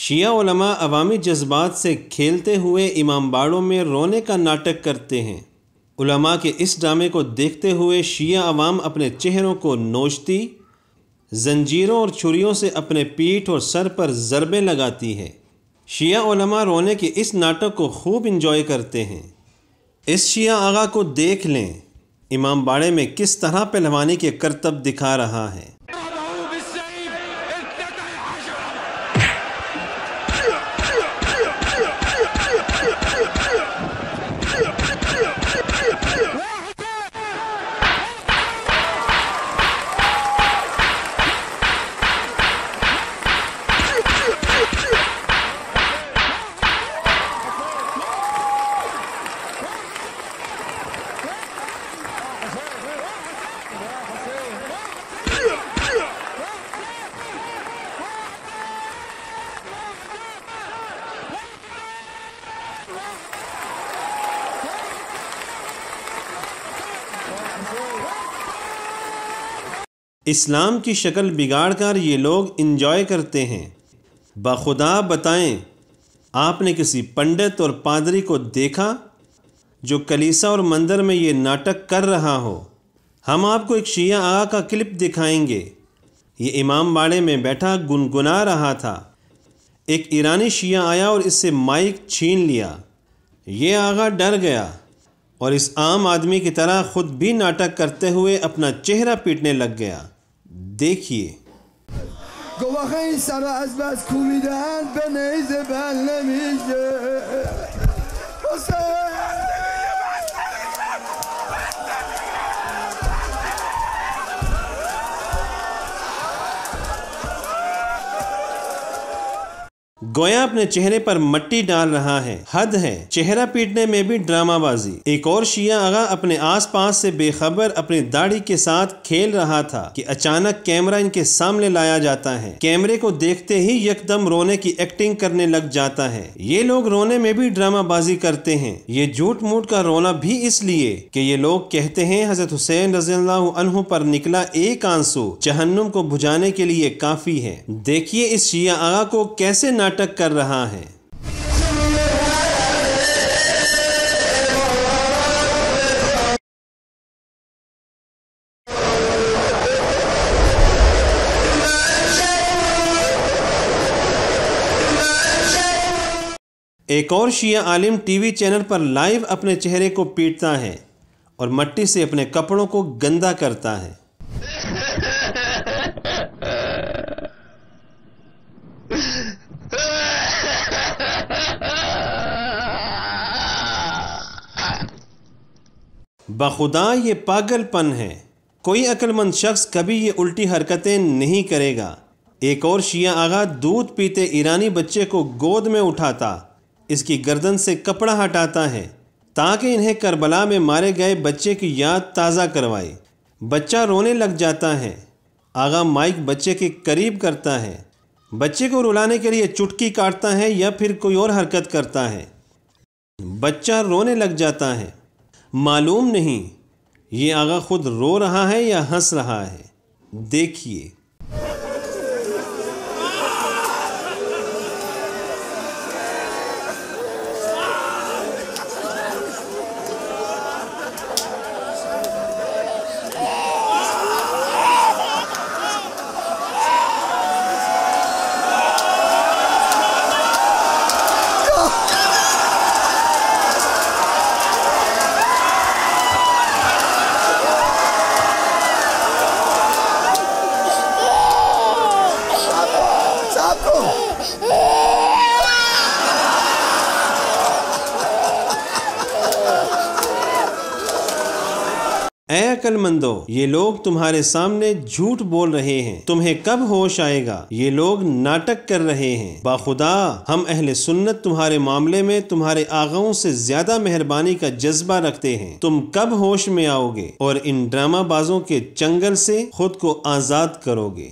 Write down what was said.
शिया उलमा अवामी जज्बात से खेलते हुए इमामबाड़ों में रोने का नाटक करते हैं। उलमा के इस ड्रामे को देखते हुए शिया अवाम अपने चेहरों को नोचती, जंजीरों और छुरियों से अपने पीठ और सर पर ज़रबें लगाती है। शिया उलमा रोने के इस नाटक को खूब इंजॉय करते हैं। इस शिया आगा को देख लें, इमामबाड़े में किस तरह पहलवानी के करतब दिखा रहा है। इस्लाम की शक्ल बिगाड़कर ये लोग इंजॉय करते हैं। बाखुदा बताएं, आपने किसी पंडित और पादरी को देखा जो कलीसा और मंदिर में ये नाटक कर रहा हो? हम आपको एक शिया आगा का क्लिप दिखाएंगे। ये इमामबाड़े में बैठा गुनगुना रहा था। एक ईरानी शिया आया और इससे माइक छीन लिया। ये आगा डर गया और इस आम आदमी की तरह खुद भी नाटक करते हुए अपना चेहरा पीटने लग गया। देखिए। गोया अपने चेहरे पर मट्टी डाल रहा है। हद है, चेहरा पीटने में भी ड्रामाबाजी। एक और शिया आगा अपने आसपास से बेखबर अपनी दाढ़ी के साथ खेल रहा था कि अचानक कैमरा इनके सामने लाया जाता है। कैमरे को देखते ही यकदम रोने की एक्टिंग करने लग जाता है। ये लोग रोने में भी ड्रामाबाजी करते हैं। ये झूठ मूठ का रोना भी इसलिए कि ये लोग कहते हैं हजरत हुसैन रज़ियल्लाहु अन्हु पर निकला एक आंसू जहन्नुम को बुझाने के लिए काफी है। देखिए इस शिया आगा को कैसे नाटक कर रहा है। एक और शिया आलिम टीवी चैनल पर लाइव अपने चेहरे को पीटता है और मट्टी से अपने कपड़ों को गंदा करता है। बखुदा ये पागलपन है। कोई अक्लमंद शख्स कभी ये उल्टी हरकतें नहीं करेगा। एक और शिया आगा दूध पीते ईरानी बच्चे को गोद में उठाता, इसकी गर्दन से कपड़ा हटाता है ताकि इन्हें करबला में मारे गए बच्चे की याद ताज़ा करवाए। बच्चा रोने लग जाता है। आगा माइक बच्चे के करीब करता है। बच्चे को रुलाने के लिए चुटकी काटता है या फिर कोई और हरकत करता है। बच्चा रोने लग जाता है। मालूम नहीं ये आगा खुद रो रहा है या हंस रहा है। देखिए। ऐ अक्लमंदो, ये लोग तुम्हारे सामने झूठ बोल रहे हैं। तुम्हें कब होश आएगा? ये लोग नाटक कर रहे हैं। बाखुदा हम अहले सुन्नत तुम्हारे मामले में तुम्हारे आगाओं से ज्यादा मेहरबानी का जज्बा रखते हैं। तुम कब होश में आओगे और इन ड्रामाबाजों के चंगल से खुद को आजाद करोगे?